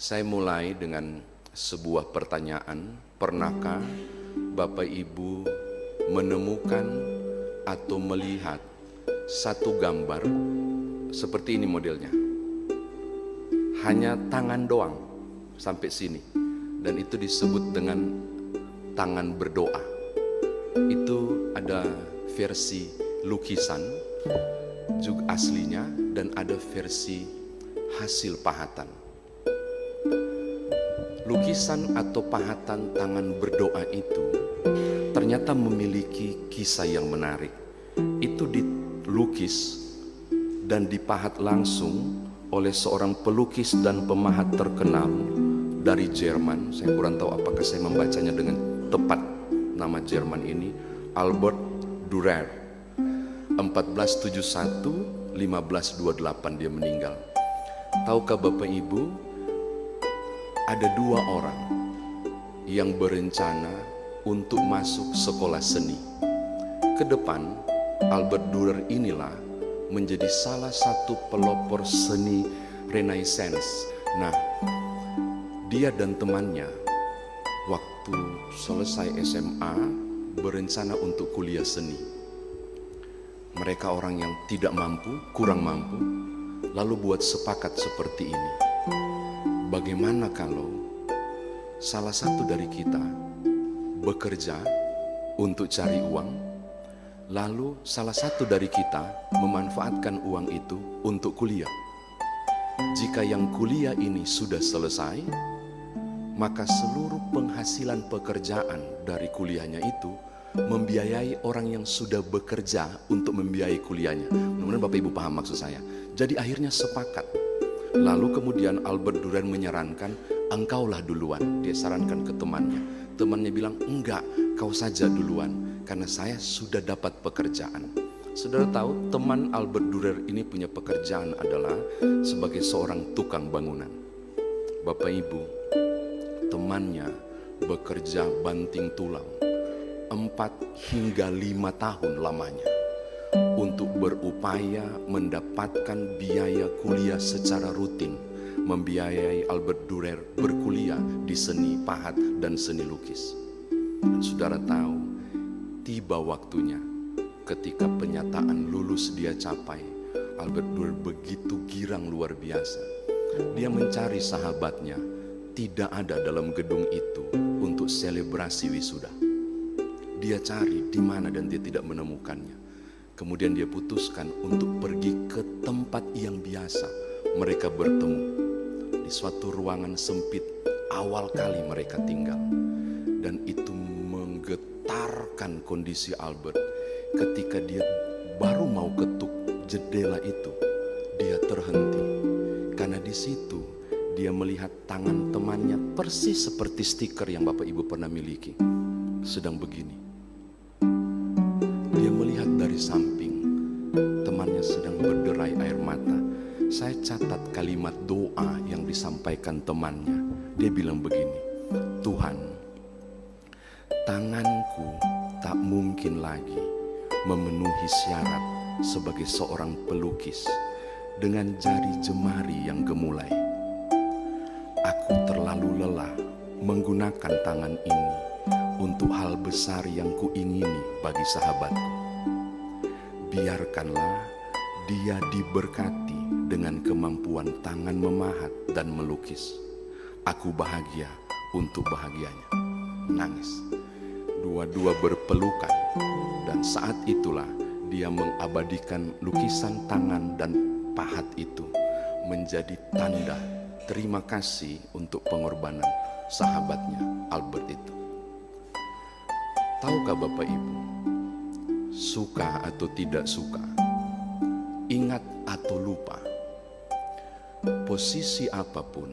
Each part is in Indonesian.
Saya mulai dengan sebuah pertanyaan. Pernahkah Bapak Ibu menemukan atau melihat satu gambar seperti ini modelnya? Hanya tangan doang sampai sini, dan itu disebut dengan tangan berdoa. Itu ada versi lukisan juga aslinya, dan ada versi hasil pahatan. Lukisan atau pahatan tangan berdoa itu ternyata memiliki kisah yang menarik. Itu dilukis dan dipahat langsung oleh seorang pelukis dan pemahat terkenal dari Jerman. Saya kurang tahu apakah saya membacanya dengan tepat nama Jerman ini, Albert Dürer. 1471-1528 dia meninggal. Tahukah Bapak Ibu, ada dua orang yang berencana untuk masuk sekolah seni. Ke depan, Albert Dürer inilah menjadi salah satu pelopor seni Renaissance. Nah, dia dan temannya waktu selesai SMA berencana untuk kuliah seni. Mereka orang yang tidak mampu, kurang mampu, lalu buat sepakat seperti ini. Bagaimana kalau salah satu dari kita bekerja untuk cari uang, lalu salah satu dari kita memanfaatkan uang itu untuk kuliah. Jika yang kuliah ini sudah selesai, maka seluruh penghasilan pekerjaan dari kuliahnya itu membiayai orang yang sudah bekerja untuk membiayai kuliahnya. Mudah-mudahan Bapak Ibu paham maksud saya. Jadi akhirnya sepakat. Lalu kemudian Albert Dürer menyarankan, engkaulah duluan. Dia sarankan ke temannya. Temannya bilang, enggak, kau saja duluan, karena saya sudah dapat pekerjaan. Saudara tahu, teman Albert Dürer ini punya pekerjaan adalah sebagai seorang tukang bangunan. Bapak Ibu, temannya bekerja banting tulang 4 hingga 5 tahun lamanya untuk berupaya mendapatkan biaya kuliah secara rutin, membiayai Albert Dürer berkuliah di seni pahat dan seni lukis. Dan saudara tahu, tiba waktunya ketika penyataan lulus dia capai. Albert Dürer begitu girang luar biasa. Dia mencari sahabatnya, tidak ada dalam gedung itu untuk selebrasi wisuda. Dia cari di mana dan dia tidak menemukannya. Kemudian dia putuskan untuk pergi ke tempat yang biasa mereka bertemu, di suatu ruangan sempit awal kali mereka tinggal. Dan itu menggetarkan kondisi Albert. Ketika dia baru mau ketuk jendela itu, dia terhenti. Karena di situ dia melihat tangan temannya persis seperti stiker yang Bapak Ibu pernah miliki, sedang begini. Dia melihat dari samping, temannya sedang berderai air mata. Saya catat kalimat doa yang disampaikan temannya. Dia bilang begini, Tuhan, tanganku tak mungkin lagi memenuhi syarat sebagai seorang pelukis dengan jari jemari yang gemulai. Aku terlalu lelah menggunakan tangan ini untuk hal besar yang kuingini bagi sahabatku. Biarkanlah dia diberkati dengan kemampuan tangan memahat dan melukis. Aku bahagia untuk bahagianya. Menangis. Dua-dua berpelukan, dan saat itulah dia mengabadikan lukisan tangan dan pahat itu menjadi tanda terima kasih untuk pengorbanan sahabatnya Albert itu. Tahukah Bapak Ibu, suka atau tidak suka, ingat atau lupa, posisi apapun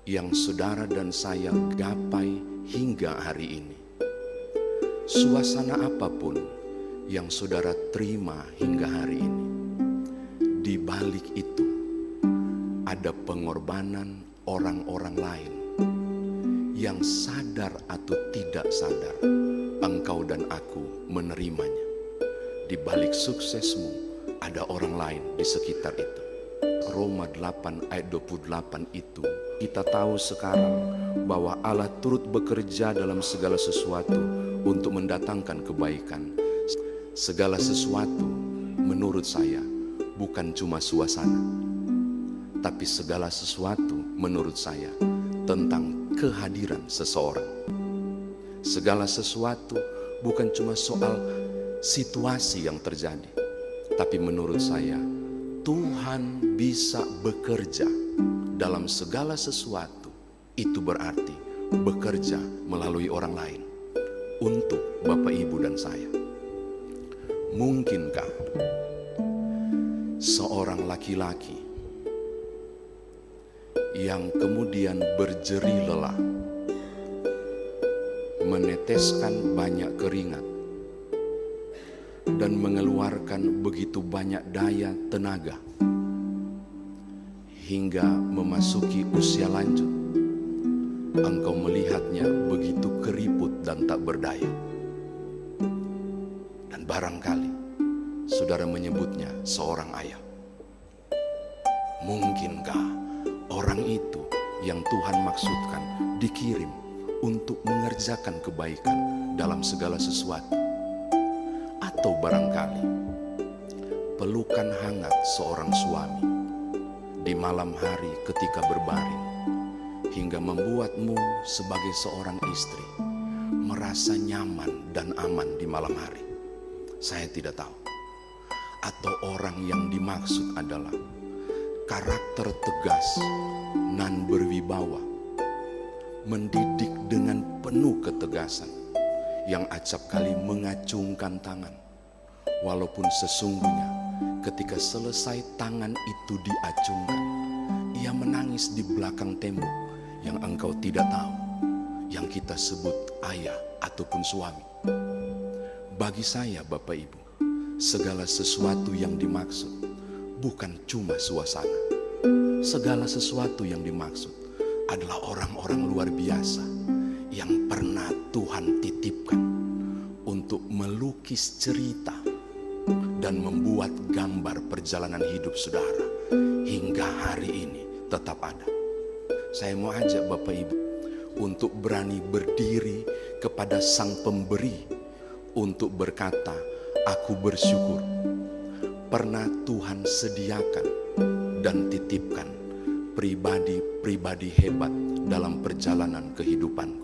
yang saudara dan saya gapai hingga hari ini, suasana apapun yang saudara terima hingga hari ini, di balik itu ada pengorbanan orang-orang lain yang sadar atau tidak sadar, engkau dan aku menerimanya. Di balik suksesmu ada orang lain di sekitar itu. Roma 8 ayat 28 itu kita tahu sekarang bahwa Allah turut bekerja dalam segala sesuatu untuk mendatangkan kebaikan. Segala sesuatu menurut saya bukan cuma suasana, tapi segala sesuatu menurut saya tentang kehadiran seseorang. Segala sesuatu bukan cuma soal situasi yang terjadi, tapi menurut saya Tuhan bisa bekerja dalam segala sesuatu. Itu berarti bekerja melalui orang lain untuk Bapak, Ibu, dan saya. Mungkinkah seorang laki-laki yang kemudian berjerih lelah, meneteskan banyak keringat, dan mengeluarkan begitu banyak daya tenaga hingga memasuki usia lanjut, engkau melihatnya begitu keriput dan tak berdaya? Dan barangkali saudara menyebutnya seorang ayah. Mungkinkah orang itu yang Tuhan maksudkan dikirim untuk mengerjakan kebaikan dalam segala sesuatu? Atau barangkali pelukan hangat seorang suami di malam hari ketika berbaring hingga membuatmu sebagai seorang istri merasa nyaman dan aman di malam hari? Saya tidak tahu. Atau orang yang dimaksud adalah karakter tegas nan berwibawa, mendidik dengan penuh ketegasan, yang acap kali mengacungkan tangan, walaupun sesungguhnya ketika selesai tangan itu diacungkan, ia menangis di belakang tembok yang engkau tidak tahu, yang kita sebut ayah ataupun suami. Bagi saya, Bapak Ibu, segala sesuatu yang dimaksud bukan cuma suasana. Segala sesuatu yang dimaksud adalah orang-orang luar biasa yang pernah Tuhan titipkan untuk melukis cerita dan membuat gambar perjalanan hidup saudara hingga hari ini tetap ada. Saya mau ajak Bapak Ibu untuk berani berdiri kepada Sang Pemberi, untuk berkata, aku bersyukur pernah Tuhan sediakan dan titipkan pribadi-pribadi hebat dalam perjalanan kehidupanku.